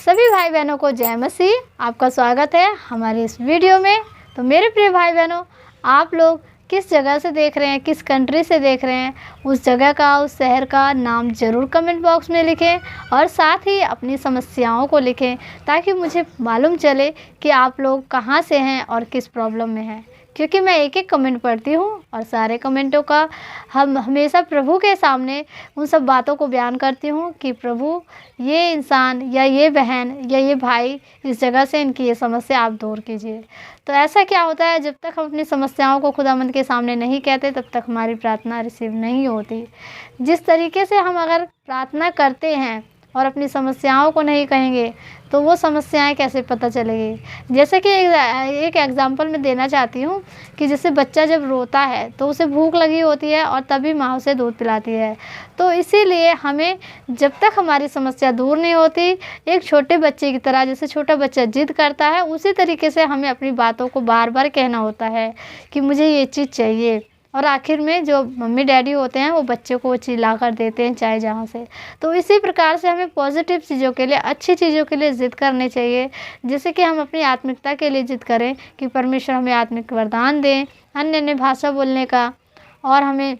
सभी भाई बहनों को जय मसीह। आपका स्वागत है हमारे इस वीडियो में। तो मेरे प्रिय भाई बहनों, आप लोग किस जगह से देख रहे हैं, किस कंट्री से देख रहे हैं, उस जगह का, उस शहर का नाम ज़रूर कमेंट बॉक्स में लिखें और साथ ही अपनी समस्याओं को लिखें, ताकि मुझे मालूम चले कि आप लोग कहाँ से हैं और किस प्रॉब्लम में हैं। क्योंकि मैं एक एक कमेंट पढ़ती हूँ और सारे कमेंटों का हम हमेशा प्रभु के सामने उन सब बातों को बयान करती हूँ कि प्रभु, ये इंसान या ये बहन या ये भाई इस जगह से, इनकी ये समस्या आप दूर कीजिए। तो ऐसा क्या होता है, जब तक हम अपनी समस्याओं को खुदावंद के सामने नहीं कहते तब तक हमारी प्रार्थना रिसीव नहीं होती। जिस तरीके से हम अगर प्रार्थना करते हैं और अपनी समस्याओं को नहीं कहेंगे तो वो समस्याएं कैसे पता चलेगी। जैसे कि एक एग्जांपल मैं देना चाहती हूँ कि जैसे बच्चा जब रोता है तो उसे भूख लगी होती है और तभी माँ उसे दूध पिलाती है। तो इसीलिए हमें जब तक हमारी समस्या दूर नहीं होती, एक छोटे बच्चे की तरह, जैसे छोटा बच्चा जिद करता है उसी तरीके से हमें अपनी बातों को बार बार कहना होता है कि मुझे ये चीज़ चाहिए। और आखिर में जो मम्मी डैडी होते हैं वो बच्चे को वो चीज़ ला कर देते हैं, चाहे जहाँ से। तो इसी प्रकार से हमें पॉजिटिव चीज़ों के लिए, अच्छी चीज़ों के लिए ज़िद करनी चाहिए। जैसे कि हम अपनी आत्मिकता के लिए ज़िद करें कि परमेश्वर हमें आत्मिक वरदान दें, अन्य अन्य भाषा बोलने का, और हमें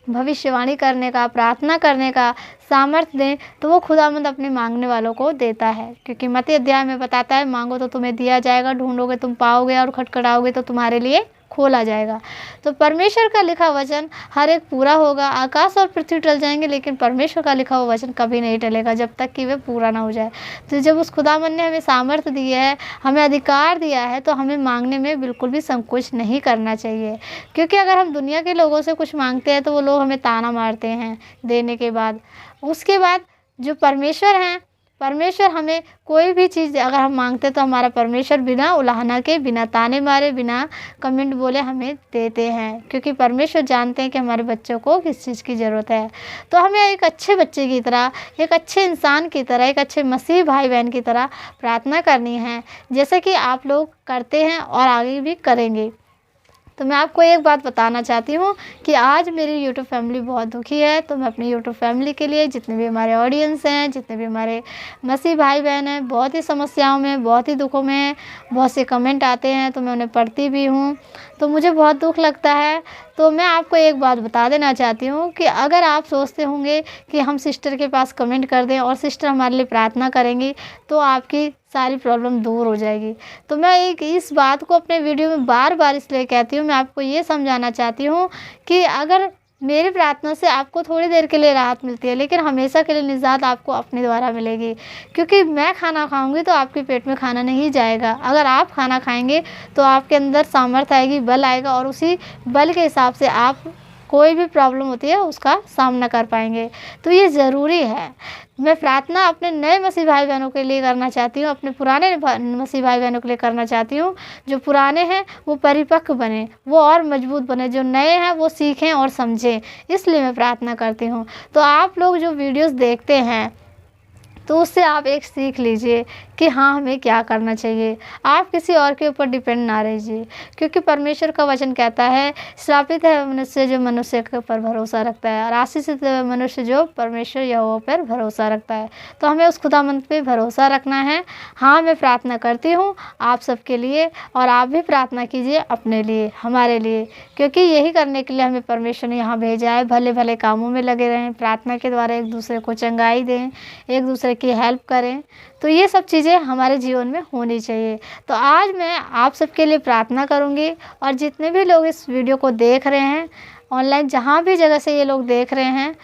भविष्यवाणी करने का, प्रार्थना करने का सामर्थ्य दें, तो वो खुदावंद अपने मांगने वालों को देता है। क्योंकि मत्ती अध्याय में बताता है, मांगो तो तुम्हें दिया जाएगा, ढूंढोगे तुम पाओगे, और खटखटाओगे तो तुम्हारे लिए खोला जाएगा। तो परमेश्वर का लिखा वचन हर एक पूरा होगा। आकाश और पृथ्वी टल जाएंगे, लेकिन परमेश्वर का लिखा हुआ वचन कभी नहीं टलेगा जब तक कि वह पूरा ना हो जाए। तो जब उस खुदावंद ने हमें सामर्थ्य दी है, हमें अधिकार दिया है, तो हमें मांगने में बिल्कुल भी संकोच नहीं करना चाहिए। क्योंकि अगर हम दुनिया के लोगों से कुछ मांगते हैं तो वो लोग हमें ताना मारते हैं देने के बाद। उसके बाद जो परमेश्वर हैं, परमेश्वर हमें कोई भी चीज़ अगर हम मांगते तो हमारा परमेश्वर बिना उलाहना के, बिना ताने मारे, बिना कमेंट बोले हमें देते हैं। क्योंकि परमेश्वर जानते हैं कि हमारे बच्चों को किस चीज़ की ज़रूरत है। तो हमें एक अच्छे बच्चे की तरह, एक अच्छे इंसान की तरह, एक अच्छे मसीह भाई बहन की तरह प्रार्थना करनी है, जैसे कि आप लोग करते हैं और आगे भी करेंगे। तो मैं आपको एक बात बताना चाहती हूँ कि आज मेरी यूट्यूब फैमिली बहुत दुखी है। तो मैं अपनी यूट्यूब फैमिली के लिए, जितने भी हमारे ऑडियंस हैं, जितने भी हमारे मसीह भाई बहन हैं, बहुत ही समस्याओं में, बहुत ही दुखों में हैं, बहुत से कमेंट आते हैं तो मैं उन्हें पढ़ती भी हूँ, तो मुझे बहुत दुख लगता है। तो मैं आपको एक बात बता देना चाहती हूँ कि अगर आप सोचते होंगे कि हम सिस्टर के पास कमेंट कर दें और सिस्टर हमारे लिए प्रार्थना करेंगी तो आपकी सारी प्रॉब्लम दूर हो जाएगी। तो मैं इस बात को अपने वीडियो में बार बार इसलिए कहती हूँ, मैं आपको ये समझाना चाहती हूँ कि अगर मेरी प्रार्थना से आपको थोड़ी देर के लिए राहत मिलती है, लेकिन हमेशा के लिए निजात आपको अपने द्वारा मिलेगी। क्योंकि मैं खाना खाऊंगी तो आपके पेट में खाना नहीं जाएगा। अगर आप खाना खाएंगे तो आपके अंदर सामर्थ्य आएगी, बल आएगा, और उसी बल के हिसाब से आप कोई भी प्रॉब्लम होती है उसका सामना कर पाएंगे। तो ये ज़रूरी है। मैं प्रार्थना अपने नए मसीह भाई बहनों के लिए करना चाहती हूँ, अपने पुराने मसीह भाई बहनों के लिए करना चाहती हूँ। जो पुराने हैं वो परिपक्व बने, वो और मजबूत बने, जो नए हैं वो सीखें और समझें, इसलिए मैं प्रार्थना करती हूँ। तो आप लोग जो वीडियोस देखते हैं तो उससे आप एक सीख लीजिए कि हाँ, हमें क्या करना चाहिए। आप किसी और के ऊपर डिपेंड ना रहिए, क्योंकि परमेश्वर का वचन कहता है, श्रापित है मनुष्य जो मनुष्य के पर भरोसा रखता है, और आशीषित है मनुष्य जो परमेश्वर यहोवा पर भरोसा रखता है। तो हमें उस खुदावंद पे भरोसा रखना है। हाँ, मैं प्रार्थना करती हूँ आप सबके लिए, और आप भी प्रार्थना कीजिए अपने लिए, हमारे लिए, क्योंकि यही करने के लिए हमें परमेश्वर ने यहाँ भेजा है। भले भले कामों में लगे रहें, प्रार्थना के द्वारा एक दूसरे को चंगाई दें, एक दूसरे की हेल्प करें। तो ये सब चीज़ें हमारे जीवन में होनी चाहिए। तो आज मैं आप सबके लिए प्रार्थना करूंगी, और जितने भी लोग इस वीडियो को देख रहे हैं ऑनलाइन, जहाँ भी जगह से ये लोग देख रहे हैं,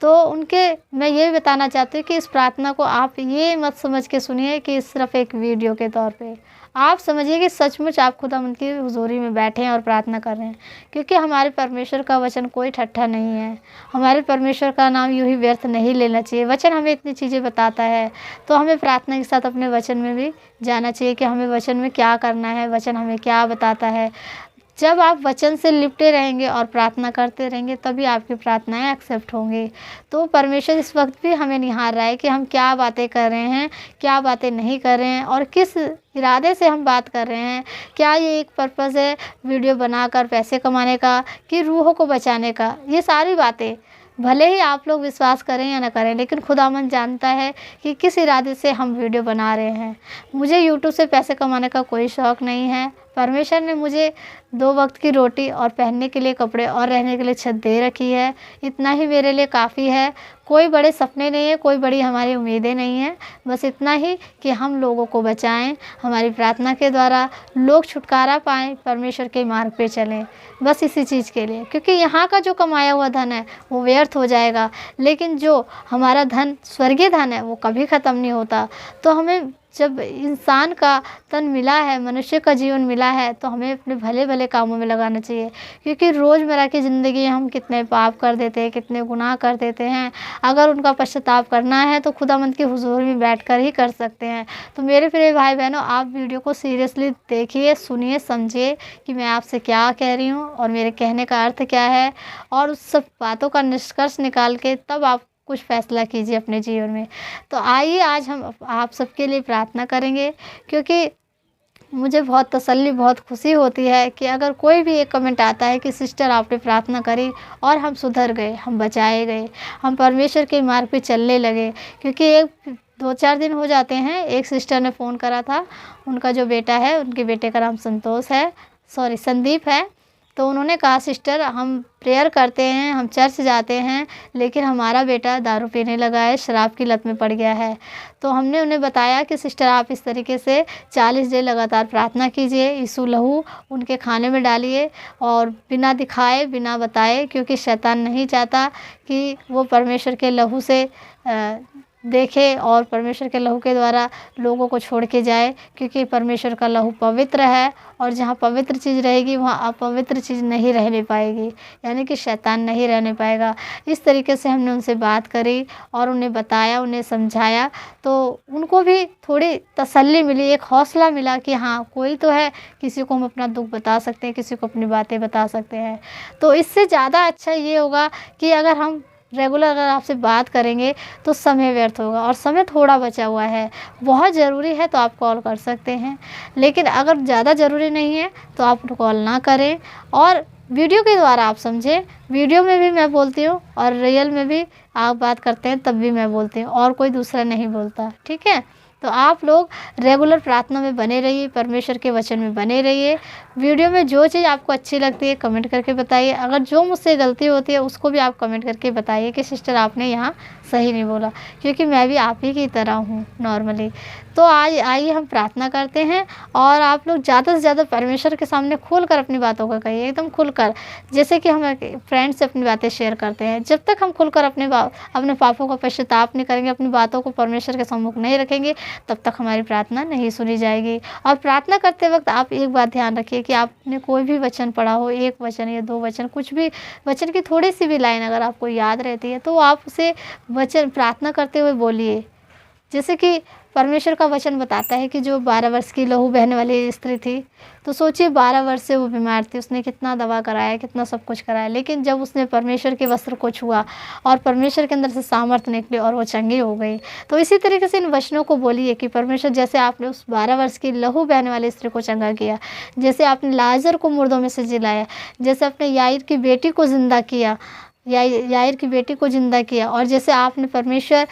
तो उनके मैं ये बताना चाहती हूँ कि इस प्रार्थना को आप ये मत समझ के सुनिए कि सिर्फ एक वीडियो के तौर पे। आप समझिए कि सचमुच आप खुदावंद की हुजूरी में बैठे हैं और प्रार्थना कर रहे हैं। क्योंकि हमारे परमेश्वर का वचन कोई ठट्ठा नहीं है। हमारे परमेश्वर का नाम यूँ ही व्यर्थ नहीं लेना चाहिए। वचन हमें इतनी चीज़ें बताता है, तो हमें प्रार्थना के साथ अपने वचन में भी जाना चाहिए कि हमें वचन में क्या करना है, वचन हमें क्या बताता है। जब आप वचन से लिपटे रहेंगे और प्रार्थना करते रहेंगे, तभी आपकी प्रार्थनाएं एक्सेप्ट होंगी। तो परमेश्वर इस वक्त भी हमें निहार रहा है कि हम क्या बातें कर रहे हैं, क्या बातें नहीं कर रहे हैं, और किस इरादे से हम बात कर रहे हैं। क्या ये एक पर्पज़ है वीडियो बनाकर पैसे कमाने का, कि रूहों को बचाने का? ये सारी बातें भले ही आप लोग विश्वास करें या ना करें, लेकिन खुदावंद जानता है कि किस इरादे से हम वीडियो बना रहे हैं। मुझे यूट्यूब से पैसे कमाने का कोई शौक़ नहीं है। परमेश्वर ने मुझे 2 वक्त की रोटी और पहनने के लिए कपड़े और रहने के लिए छत दे रखी है। इतना ही मेरे लिए काफ़ी है। कोई बड़े सपने नहीं है, कोई बड़ी हमारी उम्मीदें नहीं हैं। बस इतना ही कि हम लोगों को बचाएं, हमारी प्रार्थना के द्वारा लोग छुटकारा पाएं, परमेश्वर के मार्ग पे चलें। बस इसी चीज़ के लिए, क्योंकि यहाँ का जो कमाया हुआ धन है वो व्यर्थ हो जाएगा, लेकिन जो हमारा धन स्वर्गीय धन है वो कभी ख़त्म नहीं होता। तो हमें जब इंसान का तन मिला है, मनुष्य का जीवन मिला है, तो हमें अपने भले भले कामों में लगाना चाहिए। क्योंकि रोज़मर्रा की ज़िंदगी में हम कितने पाप कर देते हैं, कितने गुनाह कर देते हैं। अगर उनका पश्चाताप करना है तो खुदावंद की हुजूर में बैठकर ही कर सकते हैं। तो मेरे प्रिय भाई बहनों, आप वीडियो को सीरियसली देखिए, सुनिए, समझिए कि मैं आपसे क्या कह रही हूँ और मेरे कहने का अर्थ क्या है, और उस सब बातों का निष्कर्ष निकाल के तब आप कुछ फ़ैसला कीजिए अपने जीवन में। तो आइए आज हम आप सबके लिए प्रार्थना करेंगे, क्योंकि मुझे बहुत तसल्ली, बहुत खुशी होती है कि अगर कोई भी एक कमेंट आता है कि सिस्टर आपने प्रार्थना करी और हम सुधर गए, हम बचाए गए, हम परमेश्वर के मार्ग पे चलने लगे। क्योंकि 2-4 दिन हो जाते हैं, एक सिस्टर ने फ़ोन करा था, उनका जो बेटा है, उनके बेटे का नाम संदीप है। तो उन्होंने कहा सिस्टर हम प्रेयर करते हैं, हम चर्च जाते हैं, लेकिन हमारा बेटा दारू पीने लगा है, शराब की लत में पड़ गया है। तो हमने उन्हें बताया कि सिस्टर आप इस तरीके से 40 दिन लगातार प्रार्थना कीजिए, यीशु लहू उनके खाने में डालिए और बिना दिखाए, बिना बताए, क्योंकि शैतान नहीं चाहता कि वो परमेश्वर के लहू से देखे और परमेश्वर के लहू के द्वारा लोगों को छोड़ के जाए। क्योंकि परमेश्वर का लहू पवित्र है, और जहाँ पवित्र चीज़ रहेगी वहाँ अपवित्र चीज़ नहीं रहने पाएगी, यानी कि शैतान नहीं रहने पाएगा। इस तरीके से हमने उनसे बात करी और उन्हें बताया, उन्हें समझाया, तो उनको भी थोड़ी तसल्ली मिली, एक हौसला मिला कि हाँ कोई तो है, किसी को हम अपना दुख बता सकते हैं, किसी को अपनी बातें बता सकते हैं। तो इससे ज़्यादा अच्छा ये होगा कि अगर हम रेगुलर अगर आपसे बात करेंगे तो समय व्यर्थ होगा, और समय थोड़ा बचा हुआ है। बहुत ज़रूरी है तो आप कॉल कर सकते हैं, लेकिन अगर ज़्यादा ज़रूरी नहीं है तो आप कॉल ना करें और वीडियो के द्वारा आप समझें। वीडियो में भी मैं बोलती हूँ और रियल में भी आप बात करते हैं तब भी मैं बोलती हूँ, और कोई दूसरा नहीं बोलता, ठीक है। तो आप लोग रेगुलर प्रार्थना में बने रहिए, परमेश्वर के वचन में बने रहिए। वीडियो में जो चीज़ आपको अच्छी लगती है कमेंट करके बताइए। अगर जो मुझसे गलती होती है उसको भी आप कमेंट करके बताइए कि सिस्टर आपने यहाँ सही नहीं बोला, क्योंकि मैं भी आप ही की तरह हूँ नॉर्मली। तो आज आइए हम प्रार्थना करते हैं, और आप लोग ज़्यादा से ज़्यादा परमेश्वर के सामने खुलकर अपनी बातों को कहिए, एकदम खुलकर, जैसे कि हम फ्रेंड से अपनी बातें शेयर करते हैं। जब तक हम खुलकर अपने पापों का पश्चाताप नहीं करेंगे, अपनी बातों को परमेश्वर के सम्मुख नहीं रखेंगे, तब तक हमारी प्रार्थना नहीं सुनी जाएगी। और प्रार्थना करते वक्त आप एक बात ध्यान रखिए कि आपने कोई भी वचन पढ़ा हो, 1 वचन या 2 वचन, कुछ भी वचन की थोड़ी सी भी लाइन अगर आपको याद रहती है तो आप उसे वचन प्रार्थना करते हुए बोलिए। जैसे कि परमेश्वर का वचन बताता है कि जो 12 वर्ष की लहू बहने वाली स्त्री थी, तो सोचिए 12 वर्ष से वो बीमार थी, उसने कितना दवा कराया, कितना सब कुछ कराया, लेकिन जब उसने परमेश्वर के वस्त्र को छुआ और परमेश्वर के अंदर से सामर्थ्य निकली और वो चंगी हो गई। तो इसी तरीके से इन वचनों को बोलिए कि परमेश्वर, जैसे आपने उस 12 वर्ष की लहू बहने वाली स्त्री को चंगा किया, जैसे आपने लाजर को मुर्दों में से जिलाया, जैसे आपने याईर की बेटी को जिंदा किया, याईर की बेटी को जिंदा किया, और जैसे आपने परमेश्वर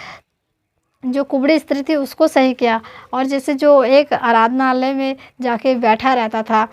जो कुबड़ी स्त्री थी उसको सही किया, और जैसे जो एक आराधनालय में जाके बैठा रहता था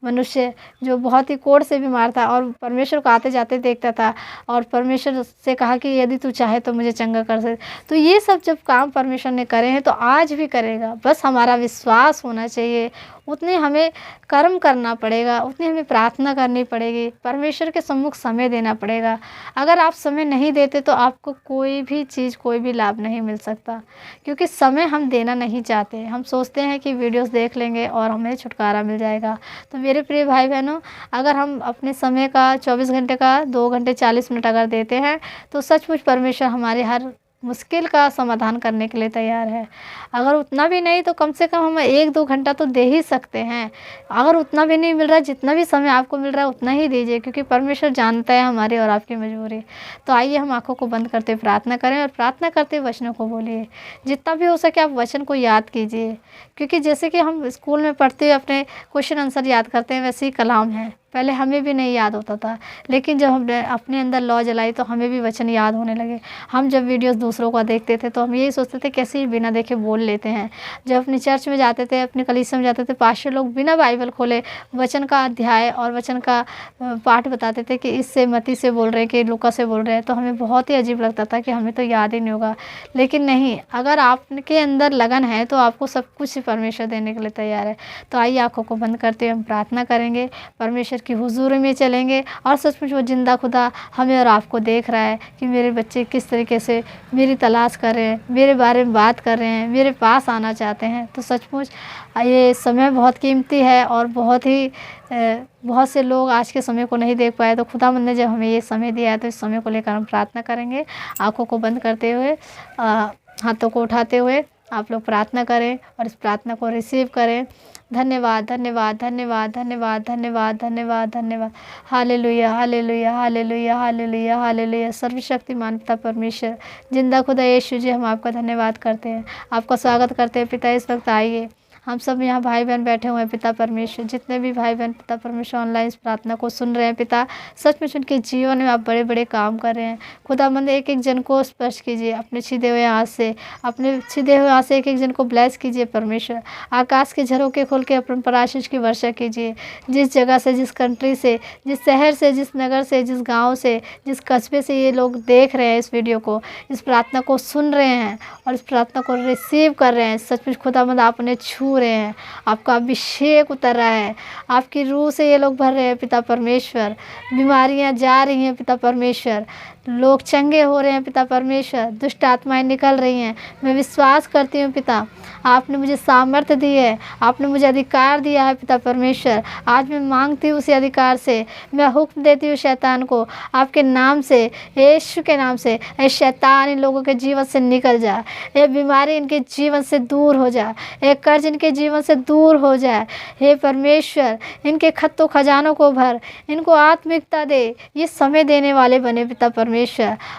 मनुष्य, जो बहुत ही कोढ़ से बीमार था और परमेश्वर को आते जाते देखता था, और परमेश्वर से कहा कि यदि तू चाहे तो मुझे चंगा कर सकते। तो ये सब जब काम परमेश्वर ने करे हैं तो आज भी करेगा, बस हमारा विश्वास होना चाहिए। उतने हमें कर्म करना पड़ेगा, उतनी हमें प्रार्थना करनी पड़ेगी, परमेश्वर के सम्मुख समय देना पड़ेगा। अगर आप समय नहीं देते तो आपको कोई भी चीज़, कोई भी लाभ नहीं मिल सकता, क्योंकि समय हम देना नहीं चाहते। हम सोचते हैं कि वीडियोस देख लेंगे और हमें छुटकारा मिल जाएगा। तो मेरे प्रिय भाई बहनों, अगर हम अपने समय का 24 घंटे का 2 घंटे 40 मिनट अगर देते हैं तो सचमुच परमेश्वर हमारे हर मुश्किल का समाधान करने के लिए तैयार है। अगर उतना भी नहीं तो कम से कम हम 1-2 घंटा तो दे ही सकते हैं। अगर उतना भी नहीं मिल रहा, जितना भी समय आपको मिल रहा है उतना ही दीजिए, क्योंकि परमेश्वर जानता है हमारी और आपकी मजबूरी। तो आइए हम आंखों को बंद करते प्रार्थना करें, और प्रार्थना करते वचनों को बोलिए। जितना भी हो सके आप वचन को याद कीजिए, क्योंकि जैसे कि हम स्कूल में पढ़ते हुए अपने क्वेश्चन आंसर याद करते हैं, वैसे ही कलाम है। पहले हमें भी नहीं याद होता था, लेकिन जब हमने अपने अंदर लौ जलाई तो हमें भी वचन याद होने लगे। हम जब वीडियोस दूसरों का देखते थे तो हम यही सोचते थे कैसे ही बिना देखे बोल लेते हैं। जब अपनी चर्च में जाते थे, अपने कलीसिया में जाते थे, पास्टर लोग बिना बाइबल खोले वचन का अध्याय और वचन का पाठ बताते थे कि इससे मत्ती से बोल रहे हैं कि लूका से बोल रहे हैं, तो हमें बहुत ही अजीब लगता था कि हमें तो याद ही नहीं होगा। लेकिन नहीं, अगर आपके अंदर लगन है तो आपको सब कुछ परमेश्वर देने के लिए तैयार है। तो आइए आँखों को बंद करते हुए हम प्रार्थना करेंगे, परमेश्वर की हुजूरी में चलेंगे और सचमुच वो जिंदा खुदा हमें और आपको देख रहा है कि मेरे बच्चे किस तरीके से मेरी तलाश कर रहे हैं, मेरे बारे में बात कर रहे हैं, मेरे पास आना चाहते हैं। तो सचमुच ये समय बहुत कीमती है और बहुत से लोग आज के समय को नहीं देख पाए। तो खुदावंद ने जब हमें ये समय दिया है तो इस समय को लेकर हम प्रार्थना करेंगे। आँखों को बंद करते हुए, हाथों को उठाते हुए आप लोग प्रार्थना करें और इस प्रार्थना को रिसीव करें। धन्यवाद, धन्यवाद, धन्यवाद, धन्यवाद, धन्यवाद, धन्यवाद, धन्यवाद। Hallelujah, hallelujah, hallelujah, hallelujah, hallelujah. सर्वशक्तिमान पिता परमेश्वर, जिंदा खुदा यीशु जी, हम आपका धन्यवाद करते हैं, आपका स्वागत करते हैं पिता। इस वक्त आइए, हम सब यहाँ भाई बहन बैठे हुए हैं पिता परमेश्वर, जितने भी भाई बहन पिता परमेश्वर ऑनलाइन इस प्रार्थना को सुन रहे हैं पिता, सचमुच उनके जीवन में आप बड़े बड़े काम कर रहे हैं। खुदावंद एक एक जन को स्पर्श कीजिए अपने छिदे हुए हाथ से, अपने छिदे हुए हाथ से एक एक जन को ब्लेस कीजिए परमेश्वर। आकाश के झरोके खोल के अपने पराशीष की वर्षा कीजिए। जिस जगह से, जिस कंट्री से, जिस शहर से, जिस नगर से, जिस गाँव से, जिस कस्बे से ये लोग देख रहे हैं इस वीडियो को, इस प्रार्थना को सुन रहे हैं और इस प्रार्थना को रिसीव कर रहे हैं, सचमुच खुदावंद आप उन्हें छू रहे हैं, आपका अभिषेक उतर रहा है, आपकी रूह से ये लोग भर रहे हैं पिता परमेश्वर। बीमारियां जा रही हैं पिता परमेश्वर, लोग चंगे हो रहे हैं पिता परमेश्वर, दुष्ट आत्माएं निकल रही हैं। मैं विश्वास करती हूँ पिता, आपने मुझे सामर्थ्य दी है, आपने मुझे अधिकार दिया है पिता परमेश्वर। आज मैं मांगती हूँ उसी अधिकार से, मैं हुक्म देती हूँ शैतान को, आपके नाम से, यीशु के नाम से, ये शैतान इन लोगों के जीवन से निकल जा, ये बीमारी इनके जीवन से दूर हो जा, ये कर्ज इनके जीवन से दूर हो जाए। हे परमेश्वर, इनके खत्तों खजानों को भर, इनको आत्मिकता दे, ये समय देने वाले बने पिता परमेश्वर।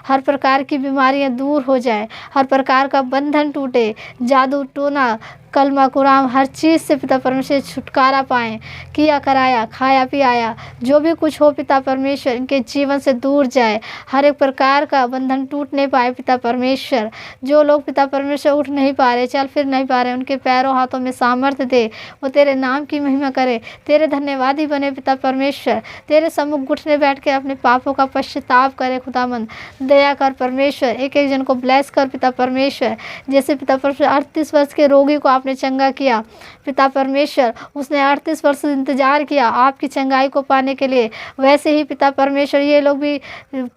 हर प्रकार की बीमारियां दूर हो जाए, हर प्रकार का बंधन टूटे, जादू टोना कलमा कुराम हर चीज़ से पिता परमेश्वर छुटकारा पाएँ। किया कराया, खाया पियाया, जो भी कुछ हो पिता परमेश्वर इनके जीवन से दूर जाए, हर एक प्रकार का बंधन टूट नहीं पाए पिता परमेश्वर। जो लोग पिता परमेश्वर उठ नहीं पा रहे, चल फिर नहीं पा रहे, उनके पैरों हाथों में सामर्थ्य दे, वो तेरे नाम की महिमा करे, तेरे धन्यवादी बने पिता परमेश्वर। तेरे सम्मुख घुटने बैठ के अपने पापों का पश्चाताप करे खुदावंद, दया कर परमेश्वर। एक एक जन को ब्लेस कर पिता परमेश्वर। जैसे पिता परमेश्वर 38 वर्ष के रोगी को आपने चंगा किया पिता परमेश्वर, उसने 38 वर्ष इंतजार किया आपकी चंगाई को पाने के लिए, वैसे ही पिता परमेश्वर ये लोग भी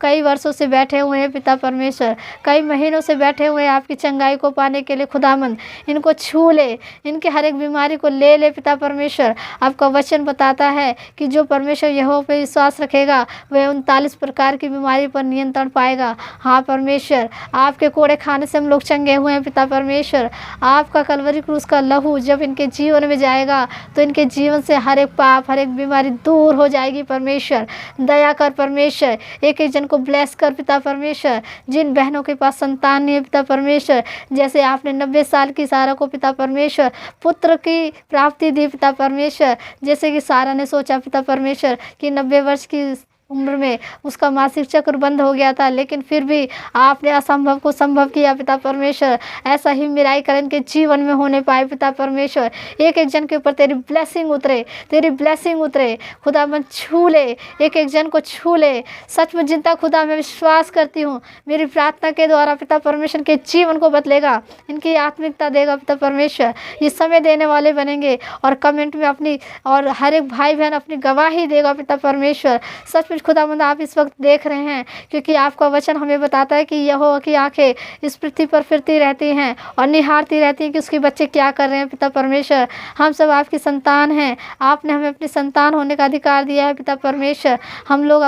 कई वर्षों से बैठे हुए हैं पिता परमेश्वर, कई महीनों से बैठे हुए हैं आपकी चंगाई को पाने के लिए। खुदामंद इनको छू ले, इनके हर एक बीमारी को ले ले पिता परमेश्वर। आपका वचन बताता है कि जो परमेश्वर यहोवा पे विश्वास रखेगा वह 39 प्रकार की बीमारी पर नियंत्रण पाएगा। हाँ परमेश्वर, आपके कोड़े खाने से हम लोग चंगे हुए हैं पिता परमेश्वर। आपका कलवरी क्रूस का लहू जब इनके जीवन में जाएगा तो इनके जीवन से हर एक पाप, हर एक बीमारी दूर हो जाएगी परमेश्वर। दया कर परमेश्वर, एक एक जन को ब्लेस कर पिता परमेश्वर। जिन बहनों के पास संतान नहीं है पिता परमेश्वर, जैसे आपने 90 साल की सारा को पिता परमेश्वर पुत्र की प्राप्ति दी पिता परमेश्वर, जैसे कि सारा ने सोचा पिता परमेश्वर कि 90 वर्ष की उम्र में उसका मासिक चक्र बंद हो गया था, लेकिन फिर भी आपने असंभव को संभव किया पिता परमेश्वर। ऐसा ही मिराइकल के जीवन में होने पाए पिता परमेश्वर। एक एक जन के ऊपर तेरी ब्लेसिंग उतरे, तेरी ब्लेसिंग उतरे खुदा। मन छू ले, एक एक जन को छू ले। सच में जिंदा खुदा मैं विश्वास करती हूँ मेरी प्रार्थना के द्वारा पिता परमेश्वर के जीवन को बदलेगा, इनकी आत्मिकता देगा पिता परमेश्वर। ये समय देने वाले बनेंगे और कमेंट में अपनी और हर एक भाई बहन अपनी गवाही देगा पिता परमेश्वर। सच में खुदावंद आप इस वक्त देख रहे हैं, क्योंकि आपका वचन हमें बताता है कि यहोवा की आंखें इस पृथ्वी पर फिरती रहती हैं और निहारती रहती हैं कि उसके बच्चे क्या कर रहे हैं पिता परमेश्वर। हम सब आपकी संतान हैं, आपने हमें अपनी संतान होने का अधिकार दिया है पिता परमेश्वर। हम लोग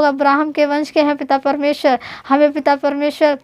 अब्राहम के वंश के हैं पिता परमेश्वर। हमें पिता परमेश्वर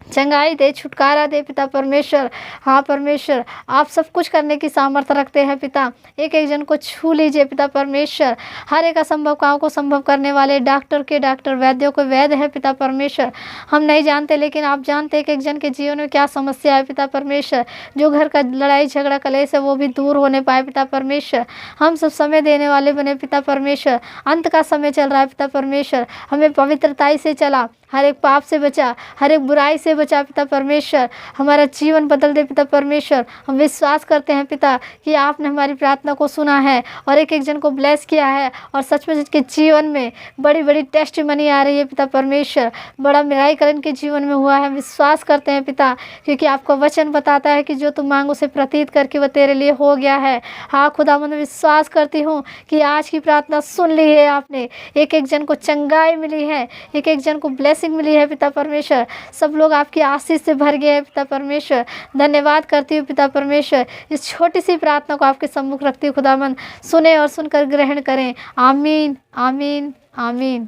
चंगाई दे, छुटकारा दे पिता परमेश्वर। हाँ परमेश्वर, आप सब कुछ करने की सामर्थ्य रखते हैं पिता। एक एक जन को छू लीजिए पिता परमेश्वर। हर एक असंभव काम को संभव करने वाले डॉक्टर के डॉक्टर, वैद्यों को वैद्य है पिता परमेश्वर। हम नहीं जानते, लेकिन आप जानते हैं कि एक जन के जीवन में क्या समस्या है पिता परमेश्वर। जो घर का लड़ाई झगड़ा कलेश है वो भी दूर होने पाए पिता परमेश्वर। हम सब समय देने वाले बने पिता परमेश्वर। अंत का समय चल रहा है पिता परमेश्वर। हमें पवित्रताई से चला, हर एक पाप से बचा, हर एक बुराई से बचा पिता परमेश्वर। हमारा जीवन बदल दे पिता परमेश्वर। हम विश्वास करते हैं पिता कि आपने हमारी प्रार्थना को सुना है और एक एक जन को ब्लेस किया है, और सचमुच इसके जीवन में बड़ी बड़ी टेस्टिमनी आ रही है पिता परमेश्वर। बड़ा मिराकल के जीवन में हुआ है, हम विश्वास करते हैं पिता, क्योंकि आपका वचन बताता है कि जो तुम मांग उसे प्रतीत करके वह तेरे लिए हो गया है। हाँ खुदावंद, मैं विश्वास करती हूँ कि आज की प्रार्थना सुन ली है आपने। एक एक जन को चंगाई मिली है, एक एक जन को ब्लेसिंग मिली है पिता परमेश्वर। सब लोग आपकी आशीष से भर गए हैं पिता परमेश्वर। धन्यवाद करती हूँ पिता परमेश्वर। इस छोटी सी प्रार्थना को आपके सम्मुख रखती हूँ खुदावंद, सुने और सुनकर ग्रहण करें। आमीन आमीन आमीन।